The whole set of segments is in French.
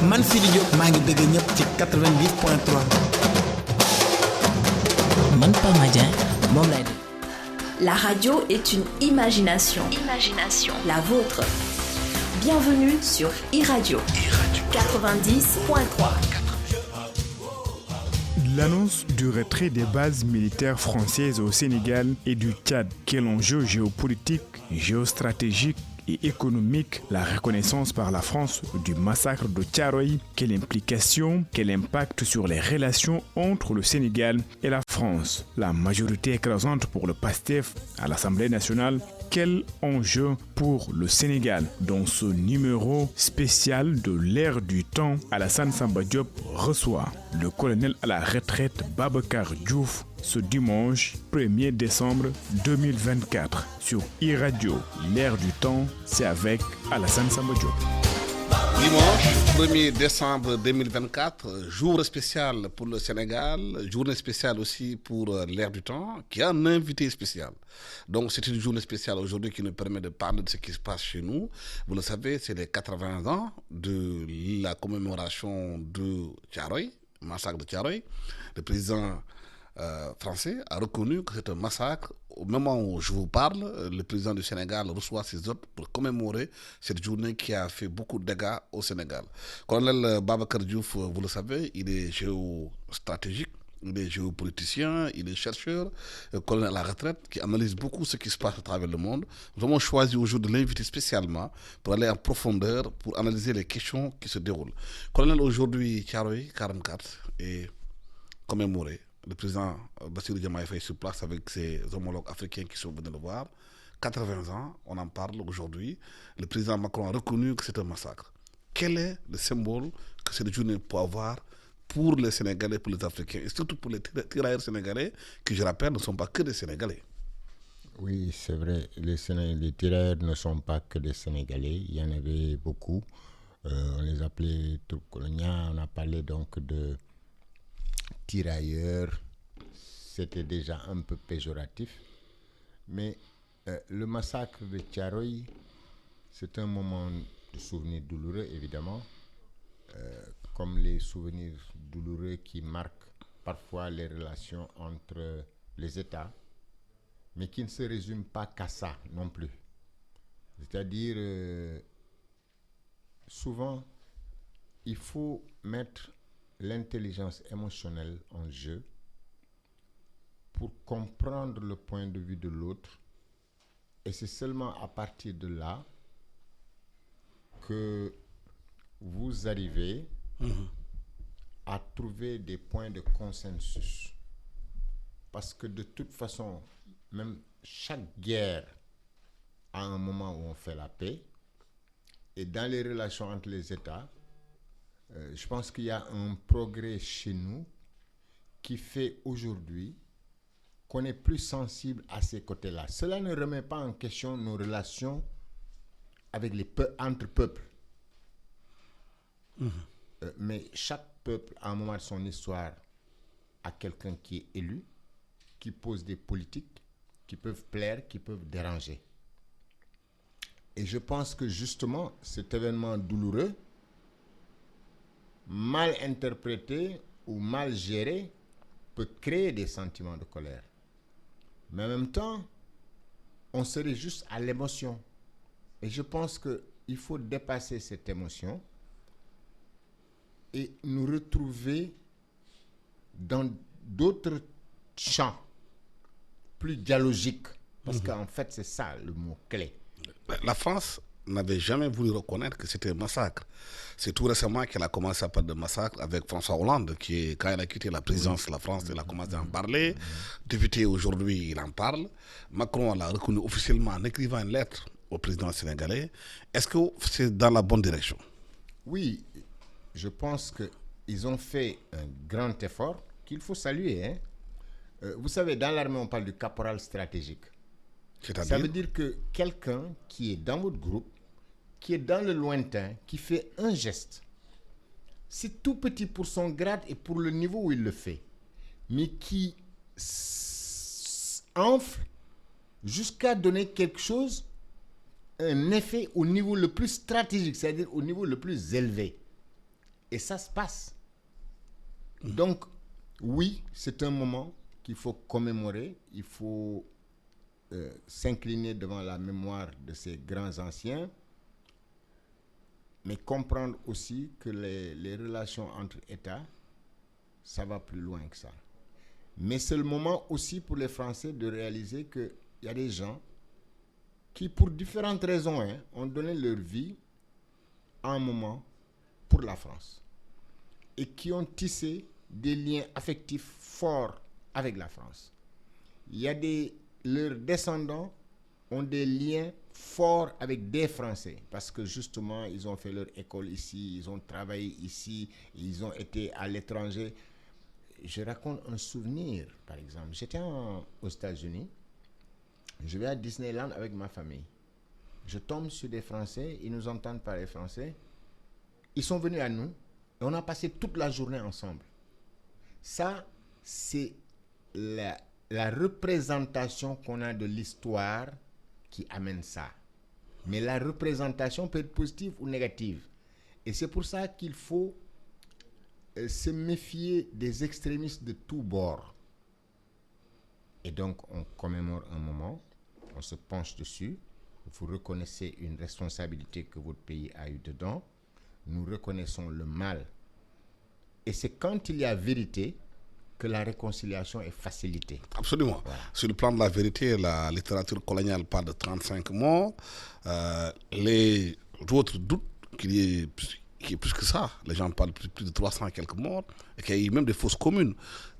man Sidi Diop maa ngi bëgg ñëpp ci 90.3. man Pape Madien moom lay def. La radio est une imagination. La vôtre. Bienvenue sur iRadio 90.3. L'annonce du retrait des bases militaires françaises au Sénégal et du Tchad, quel enjeu géopolitique, géostratégique et économique, la reconnaissance par la France du massacre de Thiaroye, quelle implication, quel impact sur les relations entre le Sénégal et la France. La majorité écrasante pour le PASTEF à l'Assemblée nationale, quel enjeu pour le Sénégal. Dans ce numéro spécial de l'ère du temps, Alassane Samba Diop reçoit le colonel à la retraite Babacar Diouf ce dimanche 1er décembre 2024 sur iRadio. L'ère du temps, c'est avec Alassane Samba Diop. Dimanche 1er décembre 2024, jour spécial pour le Sénégal, journée spéciale aussi pour l'ère du temps, qui a un invité spécial. Donc c'est une journée spéciale aujourd'hui qui nous permet de parler de ce qui se passe chez nous. Vous le savez, c'est les 80 ans de la commémoration de Thiaroye, massacre de Thiaroye. Le président français a reconnu que c'est un massacre. Au moment où je vous parle, le président du Sénégal reçoit ses hôtes pour commémorer cette journée qui a fait beaucoup de dégâts au Sénégal. Colonel Babacar Diouf, vous le savez, il est géostratégique, il est géopoliticien, il est chercheur, colonel à la retraite, qui analyse beaucoup ce qui se passe à travers le monde. Nous avons choisi aujourd'hui de l'inviter spécialement pour aller en profondeur, pour analyser les questions qui se déroulent. Colonel, aujourd'hui, Thiaroye 44 est commémoré. Le président Bassirou Diomaye Faye sur place avec ses homologues africains qui sont venus le voir. 80 ans, on en parle aujourd'hui. Le président Macron a reconnu que c'est un massacre. Quel est le symbole que cette journée peut avoir pour les Sénégalais, pour les Africains et surtout pour les tirailleurs sénégalais qui, je rappelle, ne sont pas que des Sénégalais? Oui, c'est vrai. Les tirailleurs ne sont pas que des Sénégalais. Il y en avait beaucoup. On les appelait troupes coloniales. On a parlé donc de tirailleurs, c'était déjà un peu péjoratif, mais le massacre de Thiaroye, c'est un moment de souvenir douloureux, évidemment, comme les souvenirs douloureux qui marquent parfois les relations entre les États, mais qui ne se résument pas qu'à ça non plus. C'est-à-dire, souvent, il faut mettre l'intelligence émotionnelle en jeu pour comprendre le point de vue de l'autre, et c'est seulement à partir de là que vous arrivez à trouver des points de consensus, parce que de toute façon, même chaque guerre a un moment où on fait la paix, et dans les relations entre les États, je pense qu'il y a un progrès chez nous qui fait aujourd'hui qu'on est plus sensible à ces côtés-là. Cela ne remet pas en question nos relations avec entre peuples. Mais chaque peuple, à un moment de son histoire, a quelqu'un qui est élu, qui pose des politiques qui peuvent plaire, qui peuvent déranger. Et je pense que justement, cet événement douloureux, mal interprété ou mal géré, peut créer des sentiments de colère. Mais en même temps, on serait juste à l'émotion. Et je pense qu'il faut dépasser cette émotion et nous retrouver dans d'autres champs plus dialogiques. Parce qu'en fait, c'est ça le mot clé. La France n'avait jamais voulu reconnaître que c'était un massacre. C'est tout récemment qu'elle a commencé à parler de massacre avec François Hollande, quand elle a quitté la présidence de la France, elle a commencé à en parler. Député aujourd'hui, il en parle. Macron l'a reconnu officiellement en écrivant une lettre au président sénégalais. Est-ce que c'est dans la bonne direction? Oui, je pense qu'ils ont fait un grand effort qu'il faut saluer. Vous savez, dans l'armée, on parle du caporal stratégique. Ça veut dire que quelqu'un qui est dans votre groupe, qui est dans le lointain, qui fait un geste, c'est tout petit pour son grade et pour le niveau où il le fait, mais qui enfle jusqu'à donner quelque chose, un effet au niveau le plus stratégique, c'est-à-dire au niveau le plus élevé. Et ça se passe. Donc, oui, c'est un moment qu'il faut commémorer. Il faut s'incliner devant la mémoire de ces grands anciens, mais comprendre aussi que les relations entre États, ça va plus loin que ça. Mais c'est le moment aussi pour les Français de réaliser qu'il y a des gens qui, pour différentes raisons, ont donné leur vie à un moment pour la France et qui ont tissé des liens affectifs forts avec la France. Il y a leurs descendants ont des liens forts avec des Français parce que justement, ils ont fait leur école ici, ils ont travaillé ici, ils ont été à l'étranger. Je raconte un souvenir, par exemple. J'étais aux États-Unis, je vais à Disneyland avec ma famille. Je tombe sur des Français, ils nous entendent parler français. Ils sont venus à nous et on a passé toute la journée ensemble. Ça, c'est la représentation qu'on a de l'histoire qui amène ça. Mais la représentation peut être positive ou négative. Et c'est pour ça qu'il faut se méfier des extrémistes de tous bords. Et donc, on commémore un moment, on se penche dessus, vous reconnaissez une responsabilité que votre pays a eue dedans, nous reconnaissons le mal. Et c'est quand il y a vérité que la réconciliation est facilitée. Absolument. Voilà. Sur le plan de la vérité, la littérature coloniale parle de 35 morts. Les autres doutent qu'il y ait plus que ça. Les gens parlent plus de 300 et quelques morts. Et qu'il y a eu même des fosses communes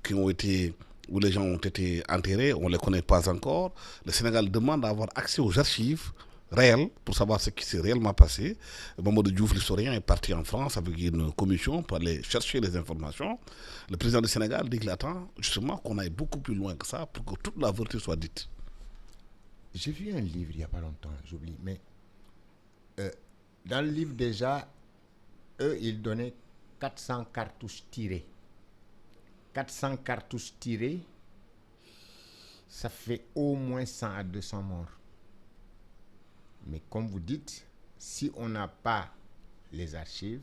où les gens ont été enterrés. On ne les connaît pas encore. Le Sénégal demande à avoir accès aux archives réelles pour savoir ce qui s'est réellement passé. Mamadou Diouf, l'historien, est parti en France avec une commission pour aller chercher les informations. Le président du Sénégal dit qu'il attend justement qu'on aille beaucoup plus loin que ça pour que toute la vérité soit dite. J'ai vu un livre il n'y a pas longtemps, j'oublie, mais dans le livre déjà, eux, ils donnaient 400 cartouches tirées. 400 cartouches tirées, ça fait au moins 100 à 200 morts. Mais comme vous dites, si on n'a pas les archives,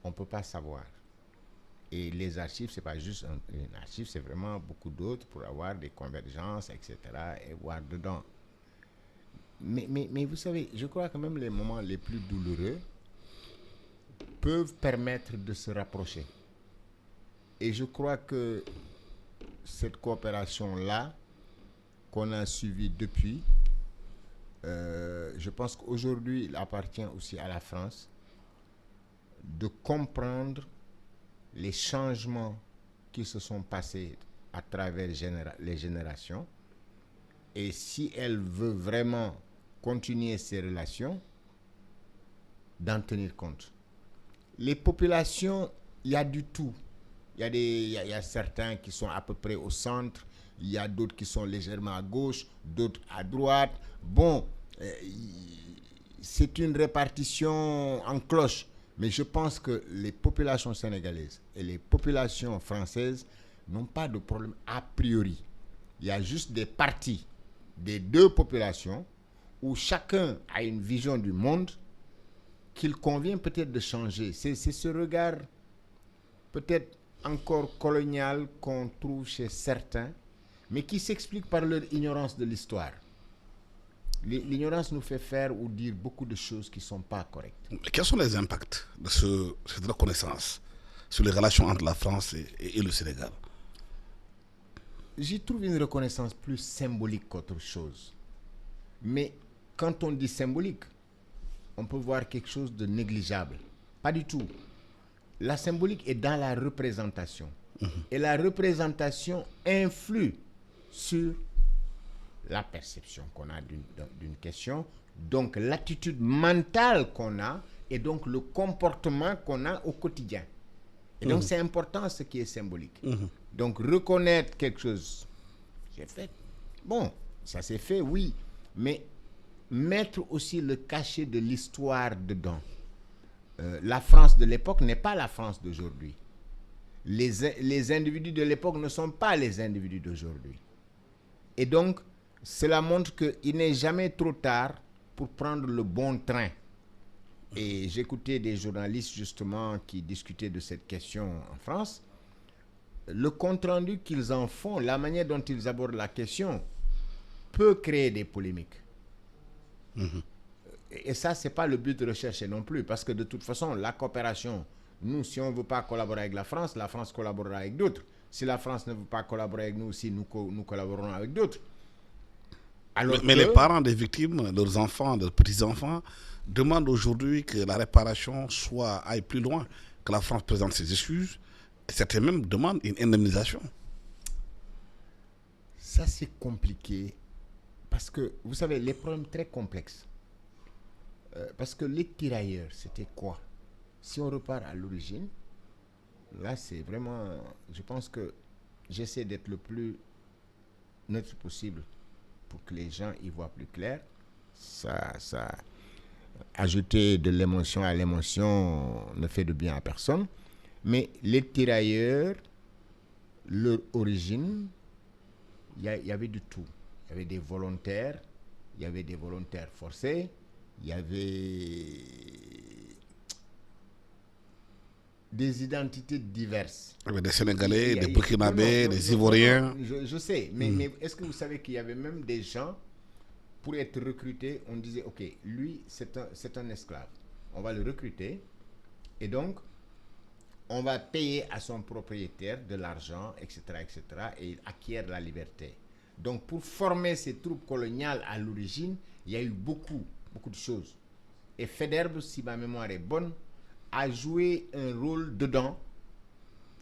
on ne peut pas savoir. Et les archives, ce n'est pas juste une archive, c'est vraiment beaucoup d'autres pour avoir des convergences, etc. et voir dedans. Mais vous savez, je crois que même les moments les plus douloureux peuvent permettre de se rapprocher. Et je crois que cette coopération-là, qu'on a suivie depuis, je pense qu'aujourd'hui, il appartient aussi à la France de comprendre les changements qui se sont passés à travers les générations. Et si elle veut vraiment continuer ces relations, d'en tenir compte. Les populations, il y a du tout. Il y a certains qui sont à peu près au centre, il y a d'autres qui sont légèrement à gauche, d'autres à droite. Bon, c'est une répartition en cloche, mais je pense que les populations sénégalaises et les populations françaises n'ont pas de problème a priori. Il y a juste des parties des deux populations où chacun a une vision du monde qu'il convient peut-être de changer. C'est ce regard peut-être encore colonial qu'on trouve chez certains, mais qui s'explique par leur ignorance de l'histoire. L'ignorance nous fait faire ou dire beaucoup de choses qui ne sont pas correctes. Quels sont les impacts de cette reconnaissance sur les relations entre la France et le Sénégal? J'y trouve une reconnaissance plus symbolique qu'autre chose. Mais quand on dit symbolique, on peut voir quelque chose de négligeable. Pas du tout. La symbolique est dans la représentation. Et la représentation influe sur la perception qu'on a d'une question, donc l'attitude mentale qu'on a, et donc le comportement qu'on a au quotidien. Et donc c'est important ce qui est symbolique. Donc reconnaître quelque chose, j'ai fait. Bon, ça s'est fait, oui, mais mettre aussi le cachet de l'histoire dedans. La France de l'époque n'est pas la France d'aujourd'hui. Les individus de l'époque ne sont pas les individus d'aujourd'hui. Et donc, cela montre qu'il n'est jamais trop tard pour prendre le bon train. Et j'écoutais des journalistes justement qui discutaient de cette question en France. Le compte-rendu qu'ils en font, la manière dont ils abordent la question peut créer des polémiques. Et ça, ce n'est pas le but de recherche non plus, parce que de toute façon, la coopération, nous, si on ne veut pas collaborer avec la France collaborera avec d'autres. Si la France ne veut pas collaborer avec nous aussi, nous collaborerons avec d'autres. Mais les parents des victimes, leurs enfants, leurs petits-enfants, demandent aujourd'hui que la réparation aille plus loin, que la France présente ses excuses, et certains même demandent une indemnisation. Ça, c'est compliqué, parce que, vous savez, les problèmes très complexes. Parce que les tirailleurs, c'était quoi? Si on repart à l'origine, là, c'est vraiment... Je pense que j'essaie d'être le plus neutre possible pour que les gens y voient plus clair. Ça ajouter de l'émotion à l'émotion ne fait de bien à personne. Mais les tirailleurs, leur origine, il y avait du tout. Il y avait des volontaires, il y avait des volontaires forcés, il y avait des identités diverses. Il y avait des Sénégalais, des Burkinabés, des Ivoiriens. Je sais, mais est-ce que vous savez qu'il y avait même des gens, pour être recrutés, on disait, ok, lui, c'est un esclave. On va le recruter, et donc, on va payer à son propriétaire de l'argent, etc., et il acquiert la liberté. Donc, pour former ces troupes coloniales à l'origine, il y a eu beaucoup de choses. Et Faidherbe, si ma mémoire est bonne, a joué un rôle dedans.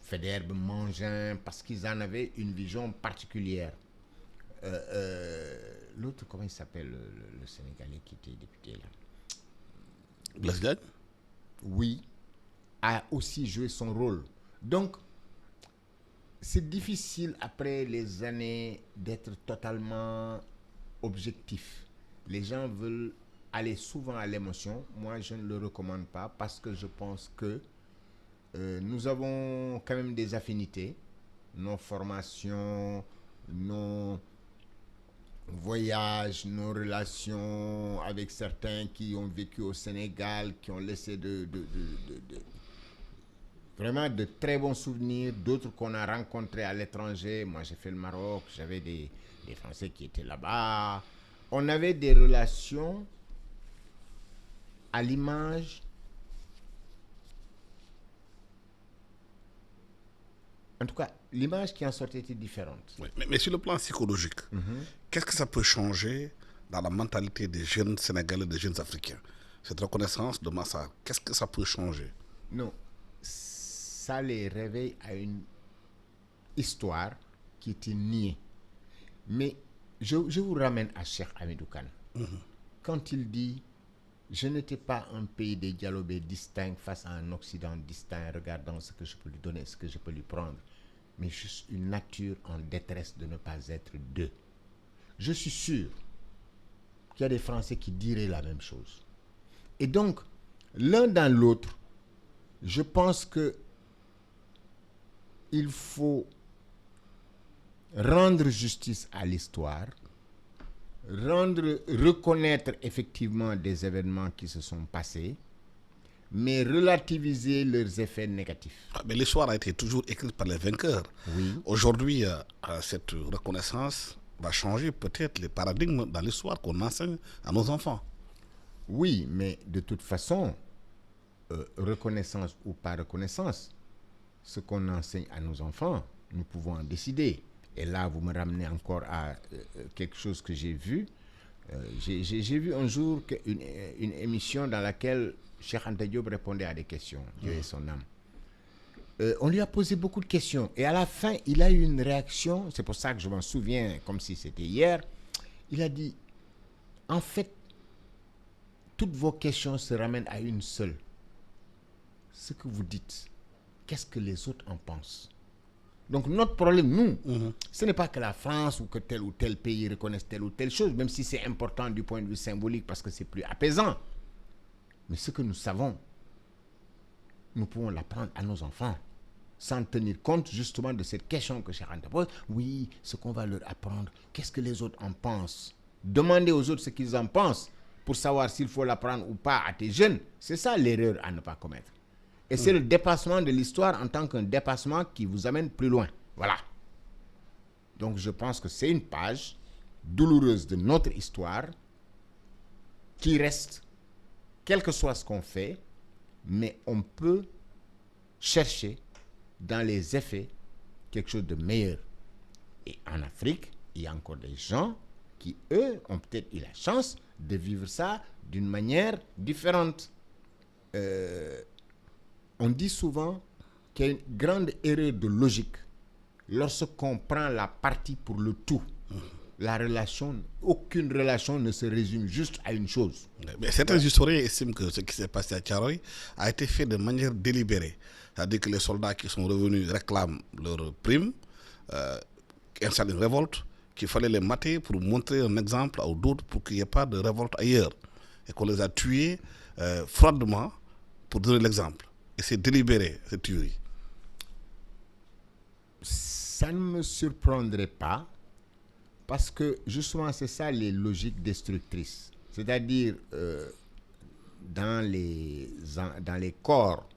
Faidherbe, Mangin, parce qu'ils en avaient une vision particulière. L'autre, comment il s'appelle, le Sénégalais qui était député là? Blaise Diagne? Oui, a aussi joué son rôle. Donc, c'est difficile après les années d'être totalement objectif. Les gens veulent aller souvent à l'émotion. Moi, je ne le recommande pas parce que je pense que nous avons quand même des affinités. Nos formations, nos voyages, nos relations avec certains qui ont vécu au Sénégal, qui ont laissé vraiment de très bons souvenirs, d'autres qu'on a rencontrés à l'étranger. Moi, j'ai fait le Maroc, j'avais des Français qui étaient là-bas. On avait des relations à l'image. En tout cas, l'image qui en sortait était différente. Oui, mais sur le plan psychologique, qu'est-ce que ça peut changer dans la mentalité des jeunes Sénégalais, des jeunes Africains? Cette reconnaissance de massacre, qu'est-ce que ça peut changer? Non, ça les réveille à une histoire qui était niée. Mais je vous ramène à Cheikh Hamidou Kane. Quand il dit « Je n'étais pas un pays des dialobés distincts face à un Occident distinct, regardant ce que je peux lui donner, ce que je peux lui prendre, mais juste une nature en détresse de ne pas être deux. » Je suis sûr qu'il y a des Français qui diraient la même chose. Et donc, l'un dans l'autre, je pense que il faut rendre justice à l'histoire, reconnaître effectivement des événements qui se sont passés, mais relativiser leurs effets négatifs. Mais l'histoire a été toujours écrite par les vainqueurs. Oui. Aujourd'hui, cette reconnaissance va changer peut-être les paradigmes dans l'histoire qu'on enseigne à nos enfants. Oui, mais de toute façon, reconnaissance ou pas reconnaissance, ce qu'on enseigne à nos enfants, nous pouvons en décider. Et là, vous me ramenez encore à quelque chose que j'ai vu. J'ai vu un jour une émission dans laquelle Cheikh Anta Diop répondait à des questions. Dieu ait son âme. On lui a posé beaucoup de questions. Et à la fin, il a eu une réaction. C'est pour ça que je m'en souviens comme si c'était hier. Il a dit, en fait, toutes vos questions se ramènent à une seule. Ce que vous dites, qu'est-ce que les autres en pensent? Donc notre problème, nous, ce n'est pas que la France ou que tel ou tel pays reconnaisse telle ou telle chose, même si c'est important du point de vue symbolique parce que c'est plus apaisant. Mais ce que nous savons, nous pouvons l'apprendre à nos enfants sans tenir compte justement de cette question que Cheikh Anta pose. Oui, ce qu'on va leur apprendre, qu'est-ce que les autres en pensent? Demander aux autres ce qu'ils en pensent, pour savoir s'il faut l'apprendre ou pas à tes jeunes. C'est ça l'erreur à ne pas commettre. Et c'est le dépassement de l'histoire en tant qu'un dépassement qui vous amène plus loin. Voilà. Donc je pense que c'est une page douloureuse de notre histoire qui reste, quel que soit ce qu'on fait, mais on peut chercher dans les effets quelque chose de meilleur. Et en Afrique, il y a encore des gens qui, eux, ont peut-être eu la chance de vivre ça d'une manière différente. On dit souvent qu'il y a une grande erreur de logique lorsqu'on prend la partie pour le tout. La relation, aucune relation ne se résume juste à une chose. Mais certains historiens estiment que ce qui s'est passé à Thiaroye a été fait de manière délibérée. C'est-à-dire que les soldats qui sont revenus réclament leur prime, installent une révolte, qu'il fallait les mater pour montrer un exemple à d'autres pour qu'il n'y ait pas de révolte ailleurs. Et qu'on les a tués froidement pour donner l'exemple. Et c'est délibéré, cette tuerie. Ça ne me surprendrait pas, parce que justement c'est ça les logiques destructrices. C'est-à-dire dans les corps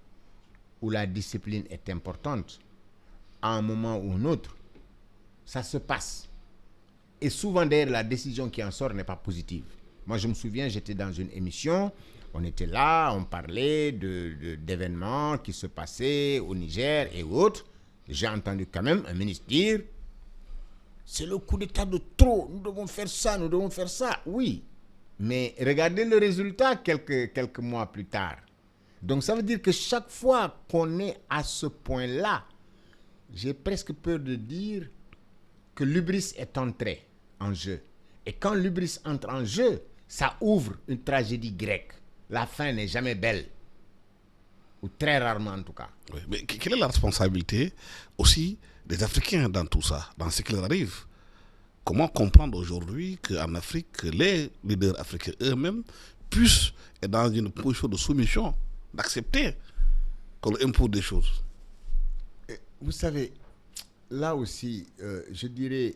où la discipline est importante, à un moment ou un autre, ça se passe. Et souvent d'ailleurs la décision qui en sort n'est pas positive. Moi je me souviens, j'étais dans une émission, on était là, on parlait d'événements qui se passaient au Niger et autres. J'ai entendu quand même un ministre dire c'est le coup d'état de trop, nous devons faire ça, nous devons faire ça. Oui, mais regardez le résultat quelques mois plus tard. Donc ça veut dire que chaque fois qu'on est à ce point-là, j'ai presque peur de dire que l'hubris est entré en jeu. Et quand l'hubris entre en jeu, ça ouvre une tragédie grecque. La fin n'est jamais belle. Ou très rarement en tout cas. Oui, mais quelle est la responsabilité aussi des Africains dans tout ça, dans ce qui leur arrive? Comment comprendre aujourd'hui qu'en Afrique, les leaders africains eux-mêmes puissent être dans une position de soumission, d'accepter qu'on leur impose des choses? Vous savez, là aussi, je dirais,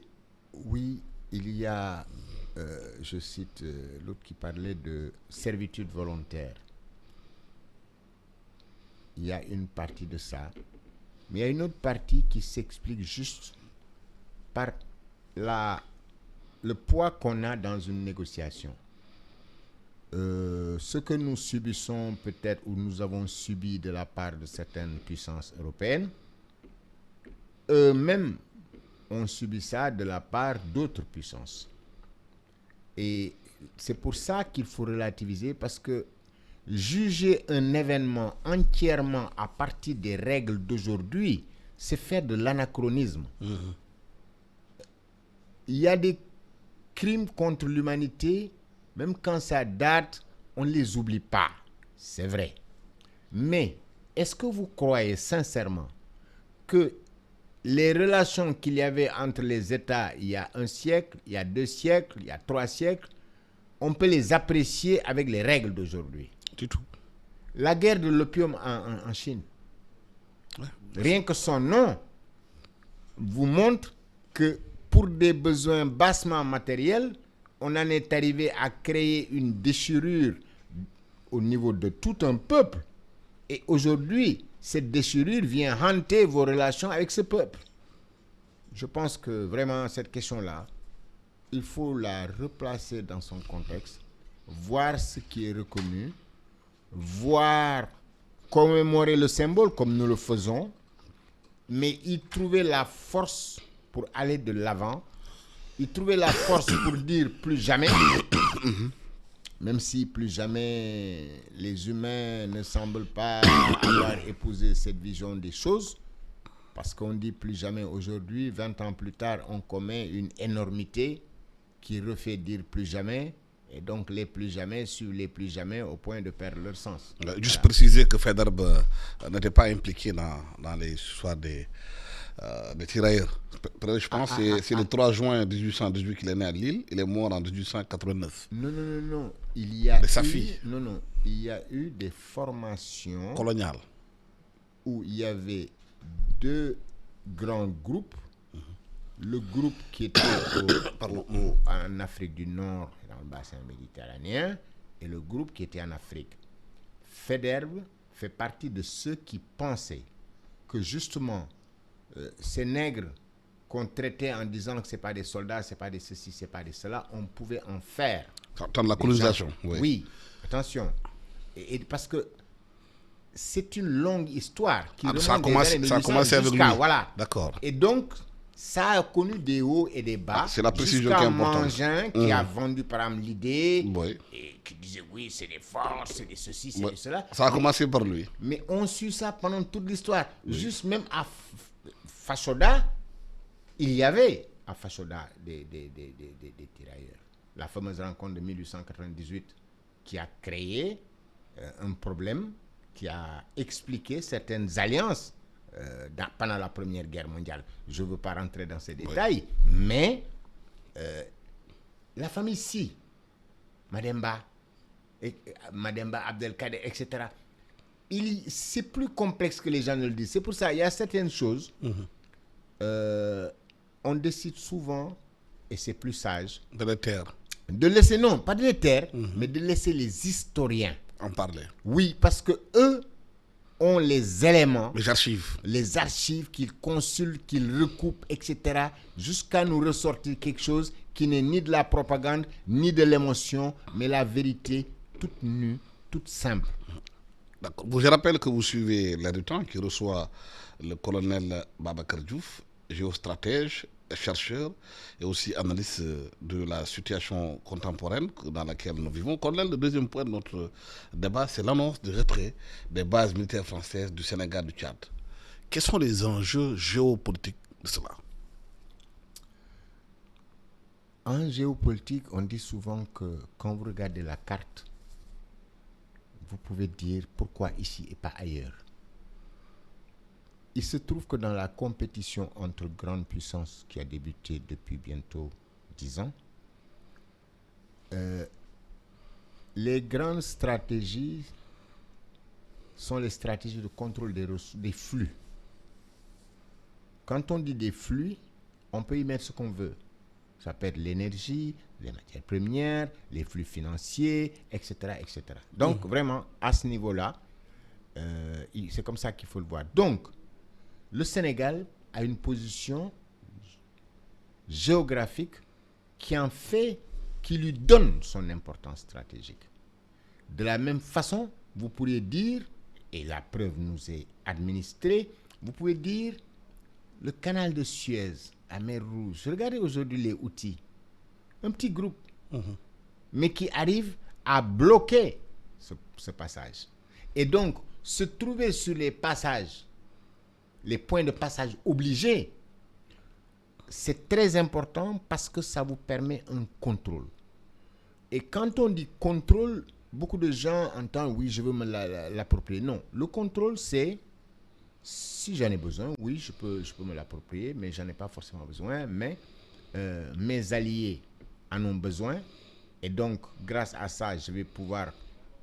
oui, il y a, je cite l'autre qui parlait de servitude volontaire. Il y a une partie de ça, mais il y a une autre partie qui s'explique juste par le poids qu'on a dans une négociation. Ce que nous subissons peut-être, ou nous avons subi de la part de certaines puissances européennes, eux-mêmes ont subi ça de la part d'autres puissances. Et c'est pour ça qu'il faut relativiser, parce que juger un événement entièrement à partir des règles d'aujourd'hui, c'est faire de l'anachronisme. Il y a des crimes contre l'humanité, même quand ça date, on ne les oublie pas. C'est vrai. Mais est-ce que vous croyez sincèrement que les relations qu'il y avait entre les États il y a 1 siècle, il y a 2 siècles, il y a 3 siècles, on peut les apprécier avec les règles d'aujourd'hui? Du tout. La guerre de l'opium en Chine, rien que son nom vous montre que pour des besoins bassement matériels, on en est arrivé à créer une déchirure au niveau de tout un peuple. Et aujourd'hui, cette déchirure vient hanter vos relations avec ce peuple. Je pense que vraiment cette question-là, il faut la replacer dans son contexte, voir ce qui est reconnu, voir, commémorer le symbole comme nous le faisons, mais y trouver la force pour aller de l'avant, y trouver la force pour dire plus jamais, même si plus jamais les humains ne semblent pas avoir épousé cette vision des choses, parce qu'on dit plus jamais aujourd'hui, 20 ans plus tard, on commet une énormité qui refait dire plus jamais. Et donc, les plus jamais suivent les plus jamais au point de perdre leur sens. Juste préciser que Faidherbe n'était pas impliqué dans les histoires des tirailleurs. Je pense que c'est le 3 juin 1818 qu'il est né à Lille. Il est mort en 1889. Non. Il y a eu des formations coloniales où il y avait 2 grands groupes. Le groupe qui était en Afrique du Nord, dans le bassin méditerranéen, et le groupe qui était en Afrique. Faidherbe fait partie de ceux qui pensaient que justement ces nègres qu'on traitait en disant que ce n'est pas des soldats, ce n'est pas des ceci, ce n'est pas des cela, on pouvait en faire. Tant de la colonisation. Oui, attention. Et parce que c'est une longue histoire qui remonte ça a commencé avec lui. Voilà. D'accord. Et donc, ça a connu des hauts et des bas. C'est la précision qui est importante. Mangin qui a vendu par exemple l'idée Oui. et qui disait oui, c'est des forces, c'est des ceci, c'est des cela. Ça a commencé par lui. Mais on suit ça pendant toute l'histoire. Juste même à Fashoda, il y avait à Fashoda des tirailleurs. La fameuse rencontre de 1898 qui a créé un problème, qui a expliqué certaines alliances pendant la Première Guerre mondiale. Je ne veux pas rentrer dans ces détails, mais la famille Si, Mademba Abdelkader, etc., c'est plus complexe que les gens ne le disent. C'est pour ça qu'il y a certaines choses, on décide souvent, et c'est plus sage, de les taire. De laisser, non, pas de les taire, mais de laisser les historiens en parler. Oui, parce que eux ont les éléments, les archives qu'ils consultent, qu'ils recoupent, etc., jusqu'à nous ressortir quelque chose qui n'est ni de la propagande, ni de l'émotion, mais la vérité toute nue, toute simple. D'accord. Je rappelle que vous suivez L'Air du Temps, qui reçoit le colonel Babacar Diouf, géostratège, chercheur et aussi analyste de la situation contemporaine dans laquelle nous vivons. Colonel, le deuxième point de notre débat, c'est l'annonce du retrait des bases militaires françaises du Sénégal, du Tchad. Quels sont les enjeux géopolitiques de cela? En géopolitique, on dit souvent que quand vous regardez la carte, vous pouvez dire pourquoi ici et pas ailleurs. Il se trouve que dans la compétition entre grandes puissances qui a débuté depuis bientôt 10 ans, les grandes stratégies sont les stratégies de contrôle des flux. Quand on dit des flux, on peut y mettre ce qu'on veut. Ça peut être l'énergie, les matières premières, les flux financiers, etc. etc. Donc, vraiment, à ce niveau-là, c'est comme ça qu'il faut le voir. Donc, le Sénégal a une position géographique qui lui donne son importance stratégique. De la même façon, vous pourriez dire, et la preuve nous est administrée, vous pouvez dire le canal de Suez, la mer Rouge. Regardez aujourd'hui les Houthis, un petit groupe, mais qui arrive à bloquer ce passage. Et donc, se trouver sur les passages, les points de passage obligés, c'est très important parce que ça vous permet un contrôle. Et quand on dit contrôle, beaucoup de gens entendent, oui, je veux me l'approprier. Non, le contrôle, c'est, si j'en ai besoin, oui, je peux me l'approprier, mais j'en ai pas forcément besoin. Mais mes alliés en ont besoin. Et donc, grâce à ça, je vais pouvoir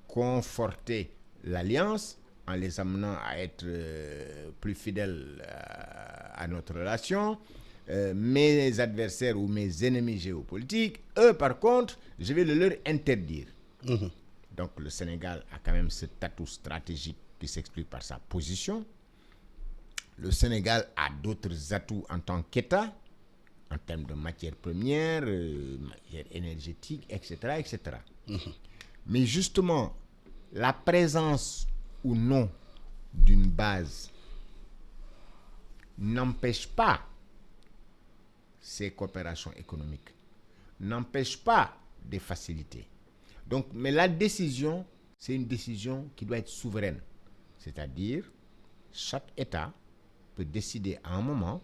conforter l'alliance en les amenant à être plus fidèles à notre relation. Mes adversaires ou mes ennemis géopolitiques, eux, par contre, je vais le leur interdire. Donc, le Sénégal a quand même cet atout stratégique qui s'explique par sa position. Le Sénégal a d'autres atouts en tant qu'État, en termes de matières premières, matières énergétiques, etc., etc. Mais justement, la présence ou non d'une base n'empêche pas ces coopérations économiques, n'empêche pas des facilités. Donc, mais la décision, c'est une décision qui doit être souveraine. C'est-à-dire, chaque État peut décider à un moment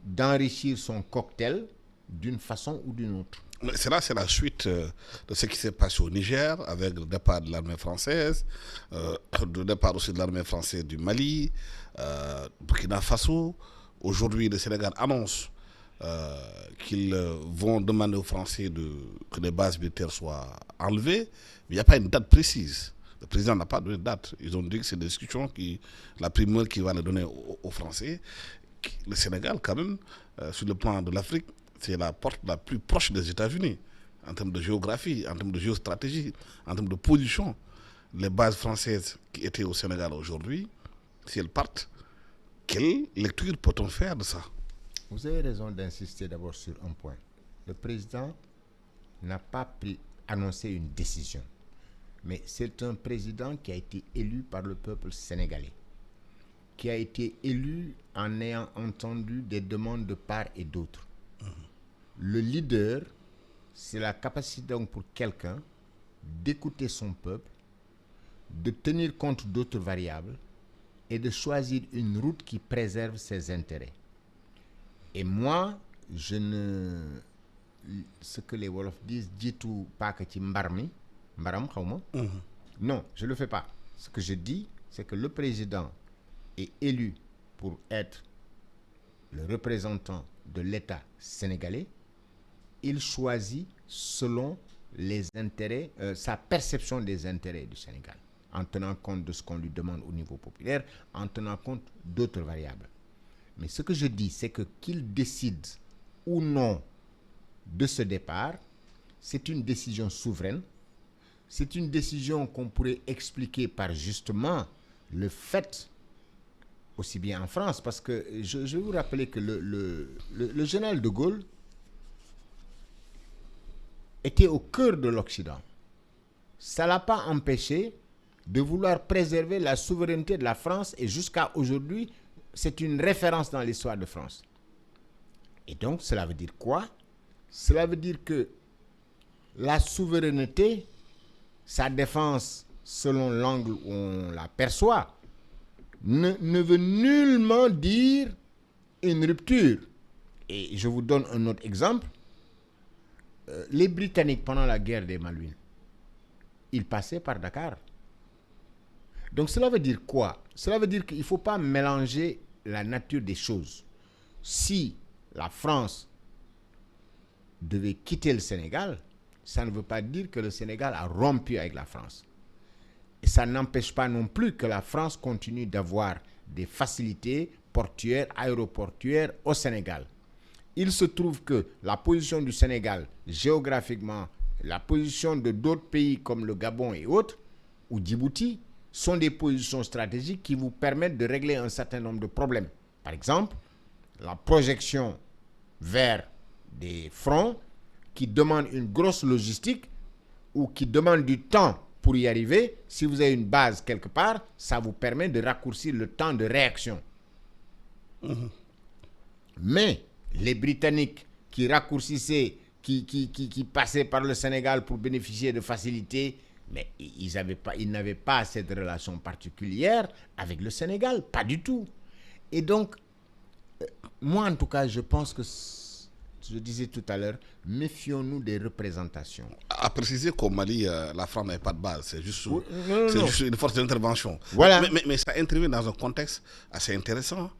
d'enrichir son cocktail d'une façon ou d'une autre. C'est la suite de ce qui s'est passé au Niger avec le départ de l'armée française, le départ aussi de l'armée française du Mali, Burkina Faso. Aujourd'hui, le Sénégal annonce qu'ils vont demander aux Français que les bases militaires soient enlevées, mais il n'y a pas une date précise. Le président n'a pas donné de date. Ils ont dit que c'est une discussion la primeur qui va le donner aux Français. Le Sénégal, quand même, sur le plan de l'Afrique, c'est la porte la plus proche des États-Unis. en termes de géographie, en termes de géostratégie, en termes de position, les bases françaises qui étaient au Sénégal aujourd'hui, si elles partent, quelle lecture peut-on faire de ça? Vous avez raison d'insister d'abord sur un point. Le président n'a pas annoncé une décision, mais c'est un président qui a été élu par le peuple sénégalais, qui a été élu en ayant entendu des demandes de part et d'autre. Le leader, c'est la capacité donc pour quelqu'un d'écouter son peuple, de tenir compte d'autres variables et de choisir une route qui préserve ses intérêts. Et moi, ce que les Wolofs disent, jitu paka ci mbarmi, mbaram xawma. Non, je le fais pas. Ce que je dis, c'est que le président est élu pour être le représentant de l'État sénégalais. Il choisit selon les intérêts, sa perception des intérêts du Sénégal, en tenant compte de ce qu'on lui demande au niveau populaire, en tenant compte d'autres variables. Mais ce que je dis, c'est que qu'il décide ou non de ce départ, c'est une décision souveraine. C'est une décision qu'on pourrait expliquer par justement le fait, aussi bien en France, parce que je vais vous rappeler que le général de Gaulle était au cœur de l'Occident. Ça ne l'a pas empêché de vouloir préserver la souveraineté de la France, et jusqu'à aujourd'hui, c'est une référence dans l'histoire de France. Et donc, cela veut dire quoi? Cela veut dire que la souveraineté, sa défense, selon l'angle où on la perçoit, ne veut nullement dire une rupture. Et je vous donne un autre exemple. Les Britanniques, pendant la guerre des Malouines, ils passaient par Dakar. Donc cela veut dire quoi? Cela veut dire qu'il ne faut pas mélanger la nature des choses. Si la France devait quitter le Sénégal, ça ne veut pas dire que le Sénégal a rompu avec la France. Et ça n'empêche pas non plus que la France continue d'avoir des facilités portuaires, aéroportuaires au Sénégal. Il se trouve que la position du Sénégal, géographiquement, la position de d'autres pays comme le Gabon et autres, ou Djibouti, sont des positions stratégiques qui vous permettent de régler un certain nombre de problèmes. Par exemple, la projection vers des fronts qui demandent une grosse logistique ou qui demandent du temps pour y arriver. Si vous avez une base quelque part, ça vous permet de raccourcir le temps de réaction. Mais les Britanniques qui raccourcissaient, qui passaient par le Sénégal pour bénéficier de facilités, mais ils n'avaient pas cette relation particulière avec le Sénégal, pas du tout. Et donc, moi en tout cas, je pense que, je disais tout à l'heure, méfions-nous des représentations. À préciser qu'au Mali, la France n'avait pas de base, c'est juste une force d'intervention. Voilà. Mais ça intervient dans un contexte assez intéressant,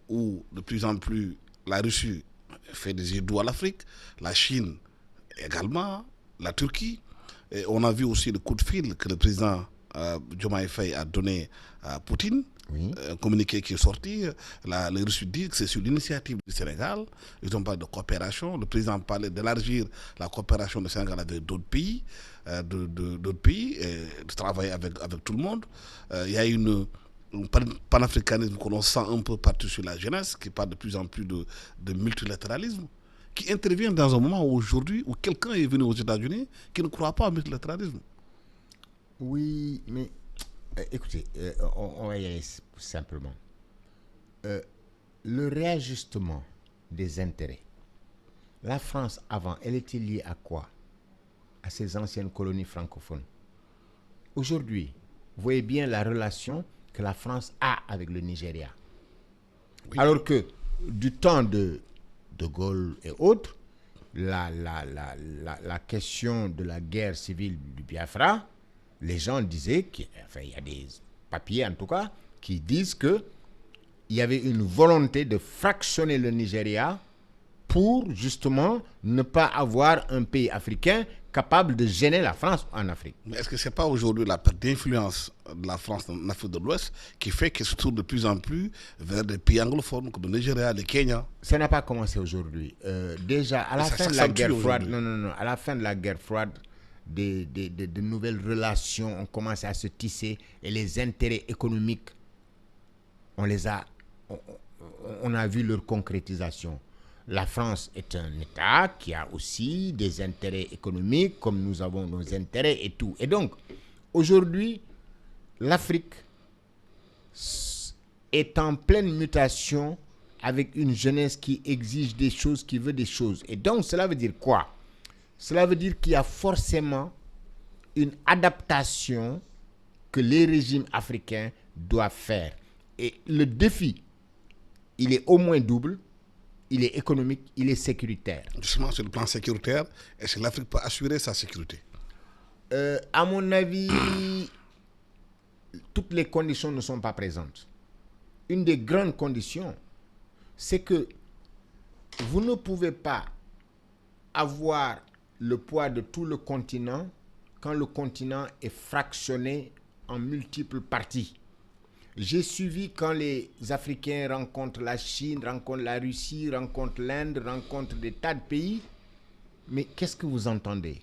où de plus en plus la Russie fait des doux à l'Afrique, la Chine également, la Turquie. Et on a vu aussi le coup de fil que le président Diomaye Faye a donné à Poutine. Un communiqué qui est sorti. Les Russes disent que c'est sur l'initiative du Sénégal. Ils ont parlé de coopération. Le président parlait d'élargir la coopération du Sénégal avec d'autres pays, et de travailler avec tout le monde. Il y a un panafricanisme que l'on sent un peu partout sur la jeunesse, qui parle de plus en plus de multilatéralisme, qui intervient dans un moment aujourd'hui où quelqu'un est venu aux États-Unis qui ne croit pas au multilatéralisme. Oui, mais écoutez, on va y aller simplement. Le réajustement des intérêts. La France, avant, elle était liée à quoi? À ses anciennes colonies francophones. Aujourd'hui, vous voyez bien la relation que la France a avec le Nigeria. Oui. Alors que du temps de Gaulle et autres, la question de la guerre civile du Biafra, les gens disaient, il y a des papiers en tout cas, qui disent qu'il y avait une volonté de fractionner le Nigeria pour justement ne pas avoir un pays africain capable de gêner la France en Afrique. Mais est-ce que ce n'est pas aujourd'hui la perte d'influence de la France en Afrique de l'Ouest qui fait qu'elle se tourne de plus en plus vers des pays anglophones comme le Nigeria, le Kenya? Ça n'a pas commencé aujourd'hui. Déjà, à la fin de la guerre froide, à la fin de la guerre froide, de nouvelles relations ont commencé à se tisser et les intérêts économiques, on a vu leur concrétisation. La France est un État qui a aussi des intérêts économiques, comme nous avons nos intérêts et tout. Et donc, aujourd'hui, l'Afrique est en pleine mutation avec une jeunesse qui exige des choses, qui veut des choses. Et donc, cela veut dire quoi? Cela veut dire qu'il y a forcément une adaptation que les régimes africains doivent faire. Et le défi, il est au moins double. Il est économique, il est sécuritaire. Justement, sur le plan sécuritaire, est-ce que l'Afrique peut assurer sa sécurité? À mon avis, toutes les conditions ne sont pas présentes. Une des grandes conditions, c'est que vous ne pouvez pas avoir le poids de tout le continent quand le continent est fractionné en multiples parties. J'ai suivi quand les Africains rencontrent la Chine, rencontrent la Russie, rencontrent l'Inde, rencontrent des tas de pays. Mais qu'est-ce que vous entendez?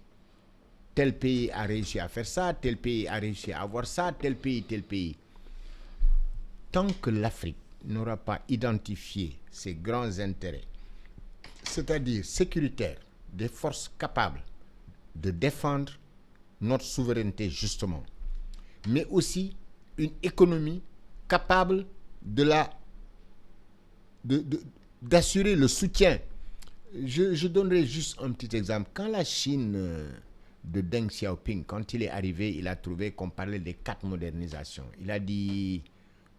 Tel pays a réussi à faire ça, tel pays a réussi à avoir ça, tel pays, tel pays. Tant que l'Afrique n'aura pas identifié ses grands intérêts, c'est-à-dire sécuritaires, des forces capables de défendre notre souveraineté justement, mais aussi une économie capable d'assurer le soutien. Je donnerai juste un petit exemple. Quand la Chine de Deng Xiaoping, quand il est arrivé, il a trouvé qu'on parlait des 4 modernisations. Il a dit,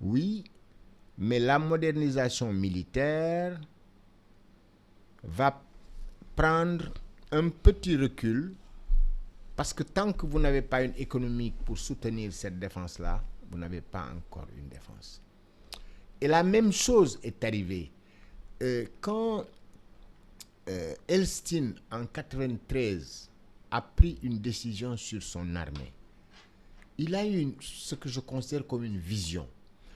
oui, mais la modernisation militaire va prendre un petit recul parce que tant que vous n'avez pas une économie pour soutenir cette défense-là, vous n'avez pas encore une défense. Et la même chose est arrivée. Quand Elstine, en 1993, a pris une décision sur son armée, il a eu ce que je considère comme une vision.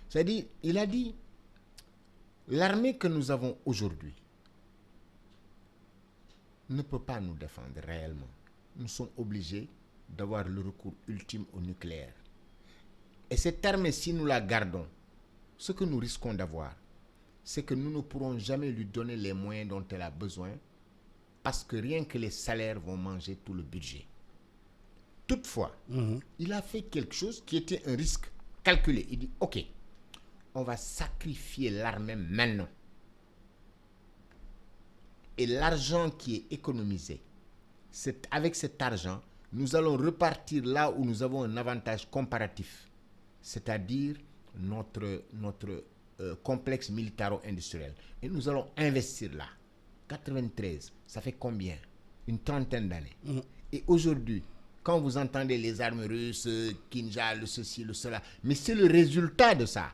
C'est-à-dire, il a dit, l'armée que nous avons aujourd'hui ne peut pas nous défendre réellement. Nous sommes obligés d'avoir le recours ultime au nucléaire. Et cette armée, si nous la gardons, ce que nous risquons d'avoir, c'est que nous ne pourrons jamais lui donner les moyens dont elle a besoin parce que rien que les salaires vont manger tout le budget. Toutefois, il a fait quelque chose qui était un risque calculé. Il dit, OK, on va sacrifier l'armée maintenant. Et l'argent qui est économisé, avec cet argent, nous allons repartir là où nous avons un avantage comparatif, c'est-à-dire notre complexe militaro-industriel. Et nous allons investir là. 93, ça fait combien? Une trentaine d'années. Et aujourd'hui, quand vous entendez les armes russes, Kinjal, le ceci, le cela, mais c'est le résultat de ça.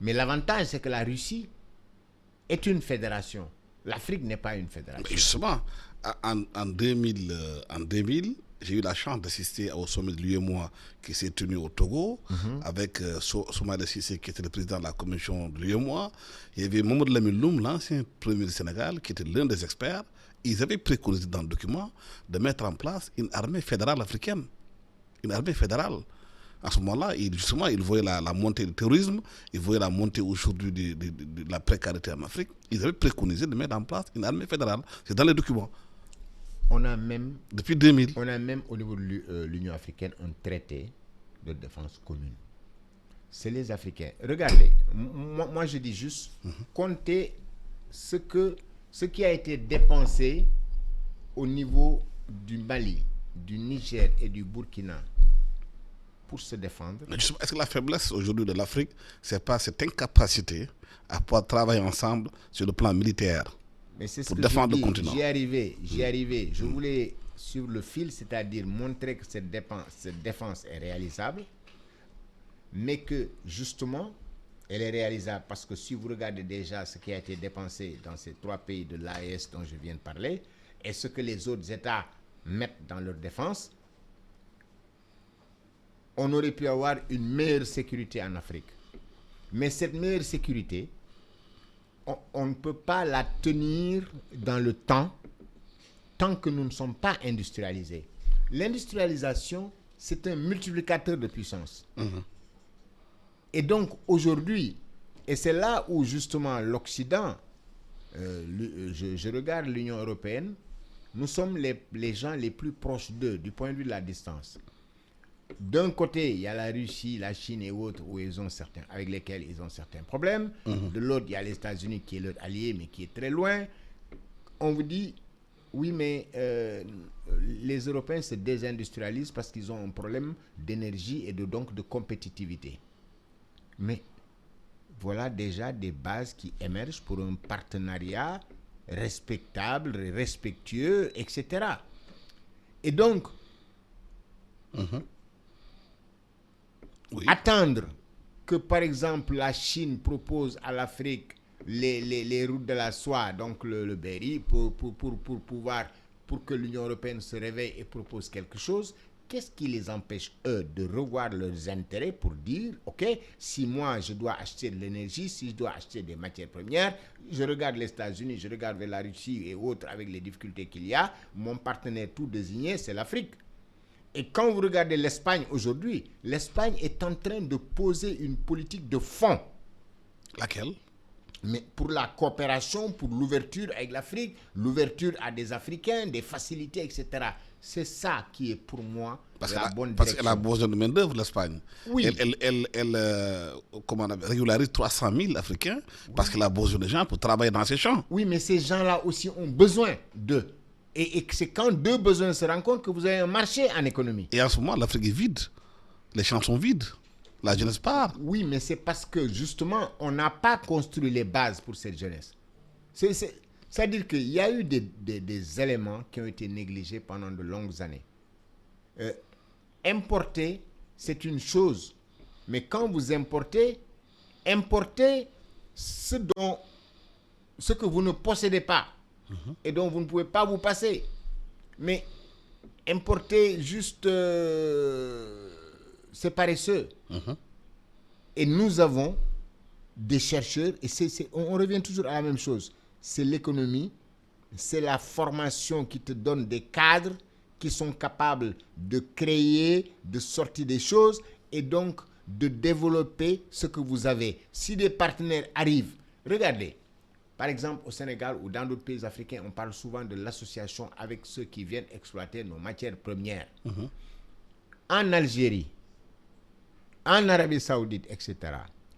Mais l'avantage, c'est que la Russie est une fédération. L'Afrique n'est pas une fédération. Mais justement, en 2000, j'ai eu la chance d'assister au sommet de l'UEMOA qui s'est tenu au Togo avec Soumaïla Cissé qui était le président de la commission de l'UEMOA. Il y avait Mamadou Lamine Loum, l'ancien premier du Sénégal, qui était l'un des experts. Ils avaient préconisé dans le document de mettre en place une armée fédérale africaine. Une armée fédérale. À ce moment-là, ils voyaient la montée du terrorisme, ils voyaient la montée aujourd'hui de la précarité en Afrique. Ils avaient préconisé de mettre en place une armée fédérale. C'est dans les documents. Depuis 2000. On a même au niveau de l'Union africaine un traité de défense commune. C'est les Africains. Regardez, moi je dis juste, comptez ce qui a été dépensé au niveau du Mali, du Niger et du Burkina pour se défendre. Est-ce que la faiblesse aujourd'hui de l'Afrique, c'est pas cette incapacité à pouvoir travailler ensemble sur le plan militaire mais c'est ce pour que défendre je dis, le continent? J'y arrivais. Je voulais sur le fil, c'est-à-dire montrer que cette défense est réalisable, mais que justement, elle est réalisable parce que si vous regardez déjà ce qui a été dépensé dans ces 3 pays de l'AES dont je viens de parler, et ce que les autres États mettent dans leur défense, on aurait pu avoir une meilleure sécurité en Afrique. Mais cette meilleure sécurité, on ne peut pas la tenir dans le temps tant que nous ne sommes pas industrialisés. L'industrialisation, c'est un multiplicateur de puissance. Et donc, aujourd'hui, et c'est là où justement l'Occident, je regarde l'Union européenne, nous sommes les gens les plus proches d'eux du point de vue de la distance. D'un côté, il y a la Russie, la Chine et autres avec lesquels ils ont certains problèmes. De l'autre, il y a les États-Unis qui est leur allié, mais qui est très loin. On vous dit, oui, mais les Européens se désindustrialisent parce qu'ils ont un problème d'énergie et donc de compétitivité. Mais voilà déjà des bases qui émergent pour un partenariat respectable, respectueux, etc. Et donc, attendre que, par exemple, la Chine propose à l'Afrique les routes de la soie, donc le Berry, pour que l'Union européenne se réveille et propose quelque chose, qu'est-ce qui les empêche, eux, de revoir leurs intérêts pour dire, OK, si moi, je dois acheter de l'énergie, si je dois acheter des matières premières, je regarde les États-Unis, je regarde vers la Russie et autres avec les difficultés qu'il y a, mon partenaire tout désigné, c'est l'Afrique. Et quand vous regardez l'Espagne aujourd'hui, l'Espagne est en train de poser une politique de fond. Laquelle? Mais pour la coopération, pour l'ouverture avec l'Afrique, l'ouverture à des Africains, des facilités, etc. C'est ça qui est pour moi la bonne direction. Parce qu'elle a besoin de main-d'œuvre, l'Espagne. Oui. Elle régularise 300 000 Africains parce qu'elle a besoin de gens pour travailler dans ces champs. Oui, mais ces gens-là aussi ont besoin d'eux. Et c'est quand deux besoins se rencontrent que vous avez un marché en économie. Et en ce moment, l'Afrique est vide. Les champs sont vides. La jeunesse part. Oui, mais c'est parce que justement, on n'a pas construit les bases pour cette jeunesse. C'est-à-dire qu'il y a eu des éléments qui ont été négligés pendant de longues années. Importer, c'est une chose. Mais quand vous importez ce que vous ne possédez pas et dont vous ne pouvez pas vous passer. Mais importer juste, c'est paresseux. Et nous avons des chercheurs, et on revient toujours à la même chose. C'est l'économie, c'est la formation qui te donne des cadres qui sont capables de créer, de sortir des choses et donc de développer ce que vous avez. Si des partenaires arrivent, regardez, par exemple au Sénégal ou dans d'autres pays africains, on parle souvent de l'association avec ceux qui viennent exploiter nos matières premières. En Algérie, en Arabie Saoudite, etc.,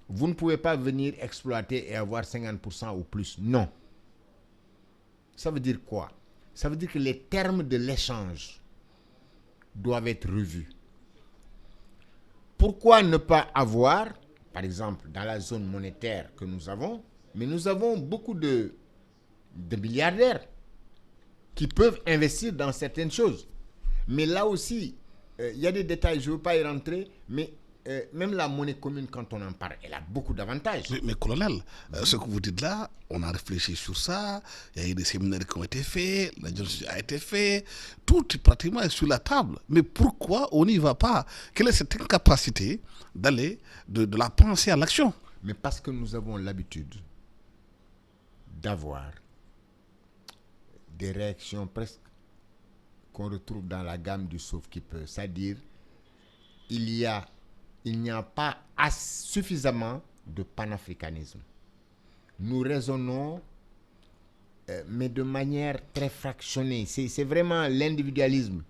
vous ne pouvez pas venir exploiter et avoir 50% ou plus. Non. Ça veut dire quoi? Ça veut dire que les termes de l'échange doivent être revus. Pourquoi ne pas avoir, par exemple, dans la zone monétaire que nous avons, mais nous avons beaucoup de milliardaires qui peuvent investir dans certaines choses. Mais là aussi, il y a des détails, je ne veux pas y rentrer, mais même la monnaie commune, quand on en parle, elle a beaucoup d'avantages. Mais colonel, ce que vous dites là, on a réfléchi sur ça, il y a eu des séminaires qui ont été faits, la discussion a été faite, tout pratiquement est sur la table. Mais pourquoi on n'y va pas? Quelle est cette incapacité d'aller de la pensée à l'action? Mais parce que nous avons l'habitude d'avoir des réactions presque qu'on retrouve dans la gamme du sauve-qui-peut. C'est-à-dire, il n'y a pas suffisamment de panafricanisme. Nous raisonnons, mais de manière très fractionnée. C'est vraiment l'individualisme.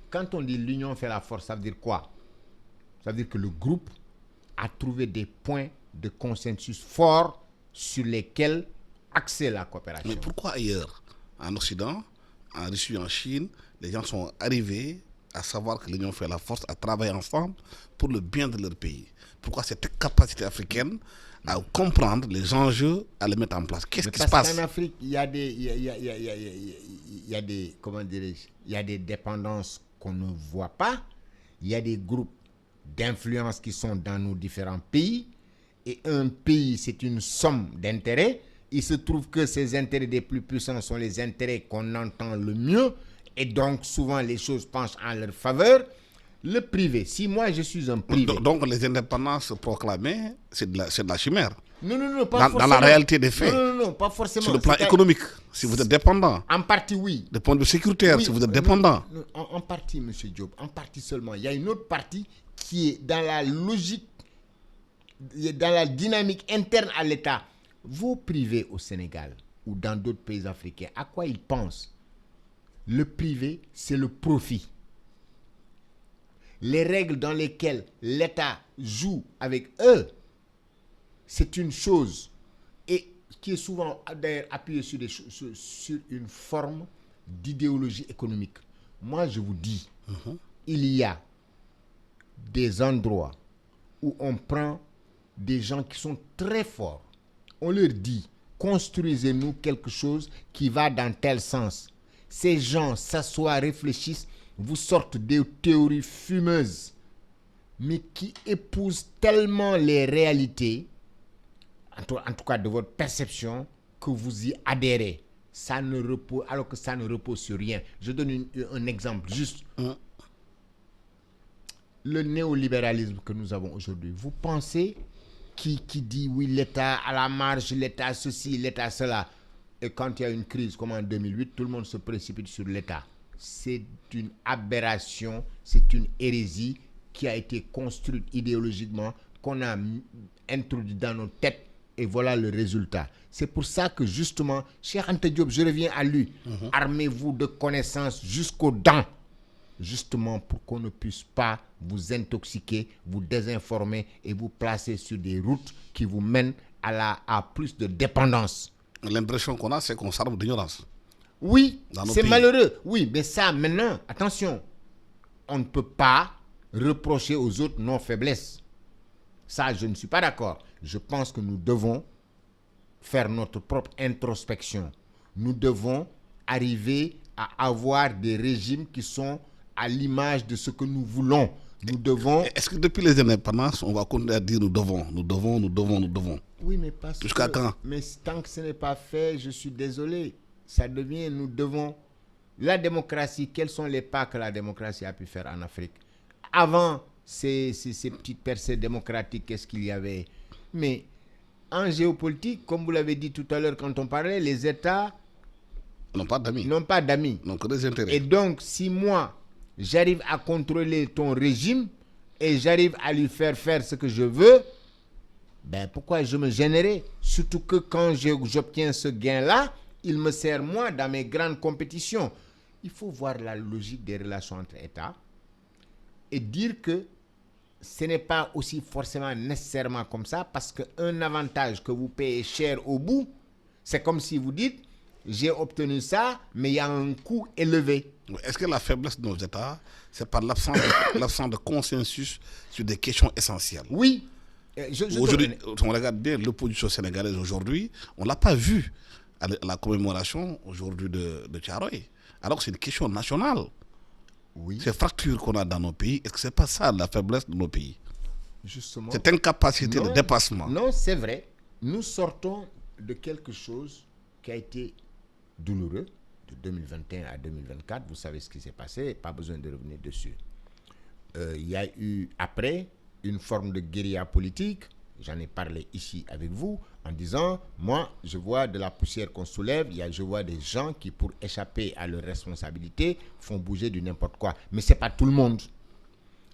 Quand on dit l'union fait la force, ça veut dire quoi? Ça veut dire que le groupe a trouvé des points de consensus forts sur lesquels axer la coopération. Mais pourquoi ailleurs? En Occident, en Russie, en Chine, les gens sont arrivés à savoir que l'union fait la force, à travailler ensemble pour le bien de leur pays. Pourquoi cette capacité africaine à comprendre les enjeux, à les mettre en place? Qu'est-ce qui se passe? Parce qu'en Afrique, il y a des, comment dirais-je, il y a des dépendances qu'on ne voit pas. Il y a des groupes d'influence qui sont dans nos différents pays. Et un pays, c'est une somme d'intérêts. Il se trouve que ces intérêts des plus puissants sont les intérêts qu'on entend le mieux. et donc souvent les choses penchent en leur faveur. Le privé, si moi je suis un privé... Donc les indépendances proclamées, c'est de la chimère. Non, pas forcément. Dans la réalité des faits. Non, pas forcément. Sur le plan économique, si vous êtes dépendant. En partie, oui. Du point de vue sécuritaire, Oui, si vous êtes dépendant. Non, en partie, M. Diop, en partie seulement. Il y a une autre partie qui est dans la logique, dans la dynamique interne à l'État. Vos privés au Sénégal ou dans d'autres pays africains, à quoi ils pensent? Le privé, c'est le profit. Les règles dans lesquelles l'État joue avec eux, c'est une chose, et qui est souvent d'ailleurs appuyée sur une forme d'idéologie économique. Moi, je vous dis, il y a des endroits où on prend des gens qui sont très forts. On leur dit, construisez-nous quelque chose qui va dans tel sens. Ces gens s'assoient, réfléchissent, vous sortent des théories fumeuses, mais qui épousent tellement les réalités, en tout cas de votre perception, que vous y adhérez. Ça ne repose, alors que ça ne repose sur rien. Je donne un exemple juste. Le néolibéralisme que nous avons aujourd'hui, vous pensez qui dit oui, l'État à la marge, l'État ceci, l'État cela, et quand il y a une crise comme en 2008, tout le monde se précipite sur l'État. C'est une aberration, c'est une hérésie qui a été construite idéologiquement, qu'on a introduite dans nos têtes, et voilà le résultat. C'est pour ça que justement, Cheikh Anta Diop, je reviens à lui, armez-vous de connaissances jusqu'aux dents, justement pour qu'on ne puisse pas vous intoxiquer, vous désinformer et vous placer sur des routes qui vous mènent à plus de dépendance. L'impression qu'on a, c'est qu'on s'arme d'ignorance. Oui, c'est pays. malheureux. Oui, mais ça, maintenant, attention, on ne peut pas reprocher aux autres nos faiblesses. Ça, je ne suis pas d'accord. Je pense que nous devons faire notre propre introspection. Nous devons arriver à avoir des régimes qui sont à l'image de ce que nous voulons. Nous devons... Est-ce que depuis les indépendances, on va continuer à dire nous devons? Oui, mais parce Jusqu'à que... quand? Mais tant que ce n'est pas fait, je suis désolé. Ça devient, nous devons... La démocratie, quels sont les pas que la démocratie a pu faire en Afrique? Avant ces petites percées démocratiques, qu'est-ce qu'il y avait? Mais en géopolitique, comme vous l'avez dit tout à l'heure quand on parlait, les États N'ont pas d'amis. n'ont pas d'amis. N'ont que des intérêts. Et donc, si moi, j'arrive à contrôler ton régime et j'arrive à lui faire ce que je veux, ben pourquoi je me gênerais? Surtout que quand j'obtiens ce gain-là, il me sert moi dans mes grandes compétitions. Il faut voir la logique des relations entre États et dire que ce n'est pas aussi forcément nécessairement comme ça, parce qu'un avantage que vous payez cher au bout, c'est comme si vous dites, j'ai obtenu ça, mais il y a un coût élevé. Est-ce que la faiblesse de nos États, c'est par l'absence de consensus sur des questions essentielles? Oui. Aujourd'hui, on regarde bien l'opposition sénégalaise aujourd'hui, on ne l'a pas vu à la commémoration aujourd'hui de Thiaroye. Alors que c'est une question nationale. Oui. Ces fractures qu'on a dans nos pays, est-ce que ce n'est pas ça la faiblesse de nos pays? Justement. Cette incapacité de dépassement. Non, c'est vrai. Nous sortons de quelque chose qui a été douloureux de 2021 à 2024. Vous savez ce qui s'est passé, pas besoin de revenir dessus. Il y a eu après une forme de guérilla politique. J'en ai parlé ici avec vous en disant, moi, je vois de la poussière qu'on soulève, je vois des gens qui, pour échapper à leurs responsabilités, font bouger du n'importe quoi. Mais ce n'est pas tout le monde.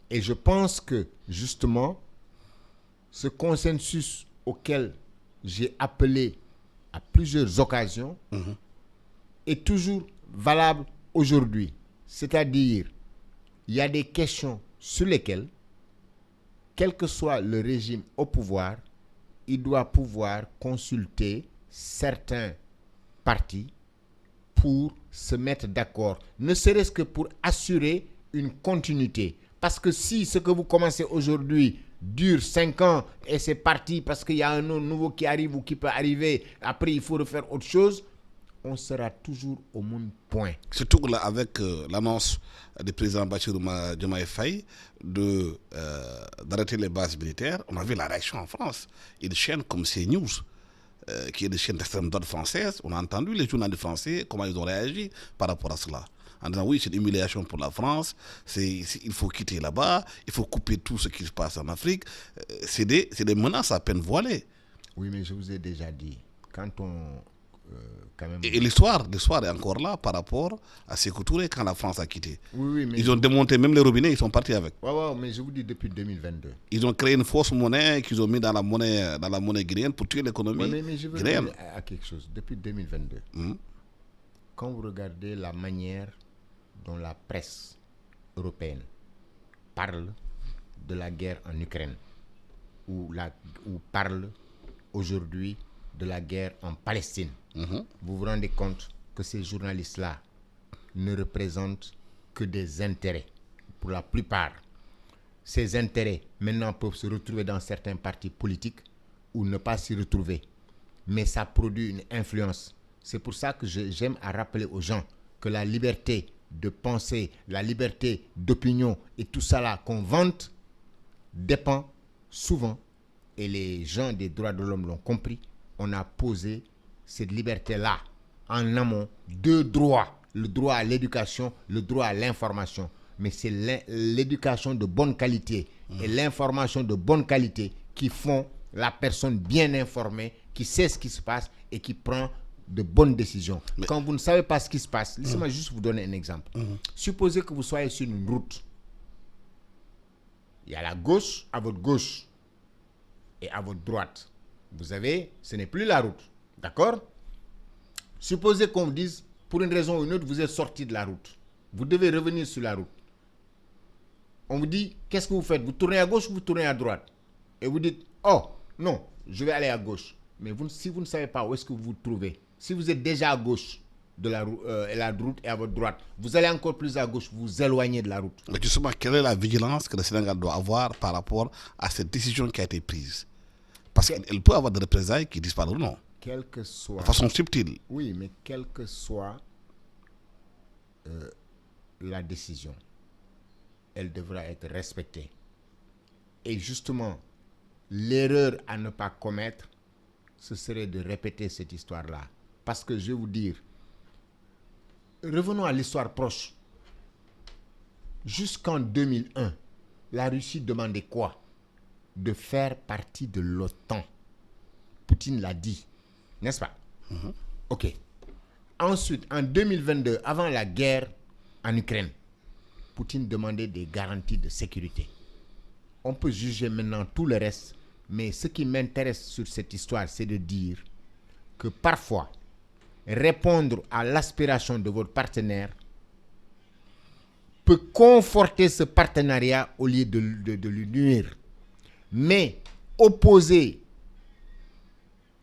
Et je pense que, justement, ce consensus auquel j'ai appelé à plusieurs occasions est toujours valable aujourd'hui. C'est-à-dire, il y a des questions sur lesquelles, quel que soit le régime au pouvoir, il doit pouvoir consulter certains partis pour se mettre d'accord, ne serait-ce que pour assurer une continuité. Parce que si ce que vous commencez aujourd'hui dure 5 ans et c'est parti parce qu'il y a un nouveau qui arrive ou qui peut arriver, après il faut refaire autre chose, on sera toujours au même point. Surtout là, avec l'annonce du président Bassirou Diomaye Faye d'arrêter les bases militaires, on a vu la réaction en France. Une chaîne comme CNews, qui est une chaîne d'extrême droite française, on a entendu les journalistes français, comment ils ont réagi par rapport à cela. en disant oui, c'est une humiliation pour la France, il faut quitter là-bas, il faut couper tout ce qui se passe en Afrique. C'est des menaces à peine voilées. Oui, mais je vous ai déjà dit, quand on... quand même... Et l'histoire est encore là par rapport à Sékou Touré quand la France a quitté. Oui, mais ils ont démonté même les robinets, ils sont partis avec. Ouais, mais je vous dis depuis 2022. Ils ont créé une fausse monnaie qu'ils ont mis dans la monnaie guinéenne pour tuer l'économie mais je veux guinéenne. dire à quelque chose. Depuis 2022, quand vous regardez la manière dont la presse européenne parle de la guerre en Ukraine, ou parle aujourd'hui de la guerre en Palestine, vous vous rendez compte que ces journalistes-là ne représentent que des intérêts. Pour la plupart, ces intérêts maintenant peuvent se retrouver dans certains partis politiques ou ne pas s'y retrouver. Mais ça produit une influence. C'est pour ça que j'aime à rappeler aux gens que la liberté de penser, la liberté d'opinion et tout ça là qu'on vante dépend souvent, et les gens des droits de l'homme l'ont compris, on a posé cette liberté-là en amont, deux droits, le droit à l'éducation, le droit à l'information. Mais c'est l'éducation de bonne qualité et l'information de bonne qualité qui font la personne bien informée, qui sait ce qui se passe et qui prend de bonnes décisions. Mais quand vous ne savez pas ce qui se passe, laissez-moi juste vous donner un exemple. Supposez que vous soyez sur une route. Il y a la gauche à votre gauche et à votre droite. Vous avez, ce n'est plus la route. D'accord? Supposez qu'on vous dise, pour une raison ou une autre, vous êtes sorti de la route. Vous devez revenir sur la route. On vous dit, qu'est-ce que vous faites? Vous tournez à gauche ou vous tournez à droite? Et vous dites, oh, non, je vais aller à gauche. Mais si vous ne savez pas où est-ce que vous vous trouvez, si vous êtes déjà à gauche de la route et à votre droite, vous allez encore plus à gauche, vous vous éloignez de la route. Mais justement, quelle est la vigilance que le Sénégal doit avoir par rapport à cette décision qui a été prise? Parce qu'elle peut avoir des représailles qui disparaîtront. Quelle que soit... De façon subtile. Oui, mais quelle que soit la décision, elle devra être respectée. Et justement, l'erreur à ne pas commettre, ce serait de répéter cette histoire-là. Parce que je vais vous dire, revenons à l'histoire proche. Jusqu'en 2001, la Russie demandait quoi? De faire partie de l'OTAN. Poutine l'a dit, n'est-ce pas? Ok. Ensuite, en 2022, avant la guerre en Ukraine, Poutine demandait des garanties de sécurité. On peut juger maintenant tout le reste, mais ce qui m'intéresse sur cette histoire, c'est de dire que parfois, répondre à l'aspiration de votre partenaire peut conforter ce partenariat au lieu de lui nuire. Mais opposer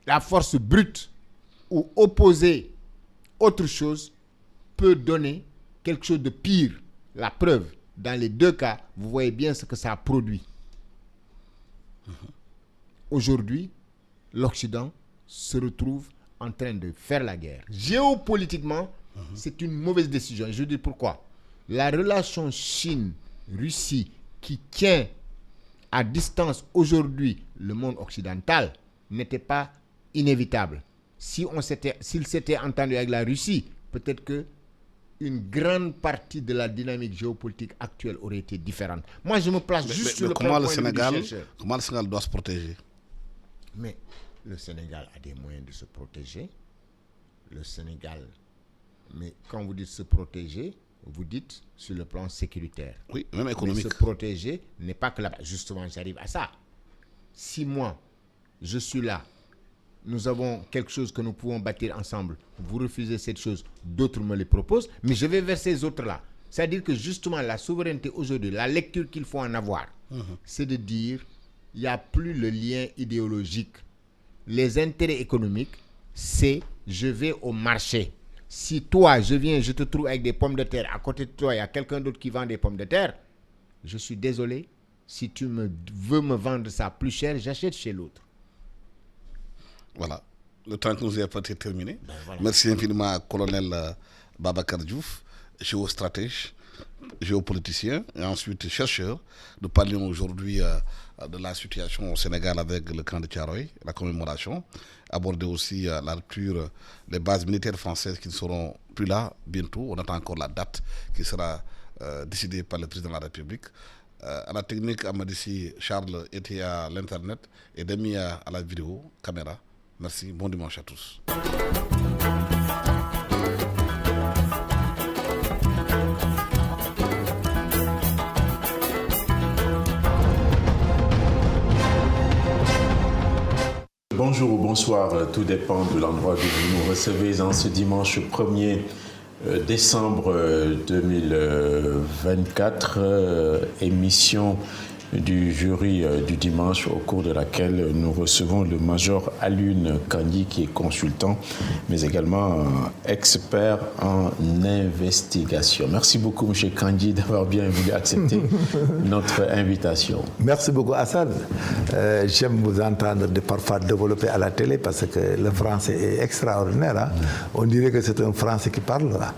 la force brute ou opposer autre chose peut donner quelque chose de pire. La preuve, dans les deux cas, vous voyez bien ce que ça a produit. Aujourd'hui, l'Occident se retrouve en train de faire la guerre. Géopolitiquement, c'est une mauvaise décision. Je dis pourquoi. La relation Chine-Russie qui tient à distance aujourd'hui le monde occidental n'était pas inévitable. S'il s'était entendu avec la Russie, peut-être que une grande partie de la dynamique géopolitique actuelle aurait été différente. Moi, je me place juste sur le point de vue du chercheur. Comment le Sénégal doit se protéger? Mais le Sénégal a des moyens de se protéger. Le Sénégal, mais quand vous dites se protéger, vous dites sur le plan sécuritaire. Oui, même économique. Mais se protéger n'est pas que là-bas. Justement, j'arrive à ça. Si moi, je suis là, nous avons quelque chose que nous pouvons bâtir ensemble, vous refusez cette chose, d'autres me les proposent, mais je vais vers ces autres-là. C'est-à-dire que justement, la souveraineté aujourd'hui, la lecture qu'il faut en avoir, c'est de dire, il n'y a plus le lien idéologique. Les intérêts économiques, c'est je vais au marché. Si toi, je viens, je te trouve avec des pommes de terre, à côté de toi, il y a quelqu'un d'autre qui vend des pommes de terre, je suis désolé, si tu veux me vendre ça plus cher, j'achète chez l'autre. Voilà, le temps que nous est peut-être terminé. Voilà. Merci infiniment, colonel Babacar Diouf, géostratège, géopoliticien et ensuite chercheur. Nous parlions aujourd'hui de la situation au Sénégal avec le camp de Thiaroye, la commémoration. Aborder aussi la rupture des bases militaires françaises qui ne seront plus là bientôt. On attend encore la date qui sera décidée par le président de la République. À la technique, Amadissi, Charles était à l'internet et Demi à la vidéo, caméra. Merci, bon dimanche à tous. Bonjour ou bonsoir, tout dépend de l'endroit où vous nous recevez en ce dimanche 1er décembre 2024, émission du jury du dimanche au cours de laquelle nous recevons le major Alioune Kandji qui est consultant mais également expert en investigation. Merci beaucoup M. Kandji d'avoir bien voulu accepter notre invitation. Merci beaucoup Hassan. J'aime vous entendre parfois développer à la télé parce que le français est extraordinaire. Hein? On dirait que c'est un français qui parle là.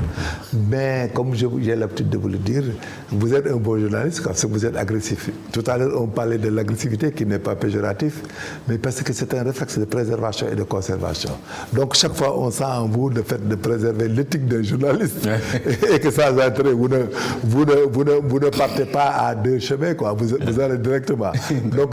Mais comme j'ai l'habitude de vous le dire, vous êtes un bon journaliste parce que vous êtes agressif. Tout à l'heure, on parlait de l'agressivité qui n'est pas péjoratif, mais parce que c'est un réflexe de préservation et de conservation. Donc, chaque fois, on sent en vous le fait de préserver l'éthique d'un journaliste et que sans entraîner, vous ne partez pas à deux chemins, quoi. Vous allez directement. Donc,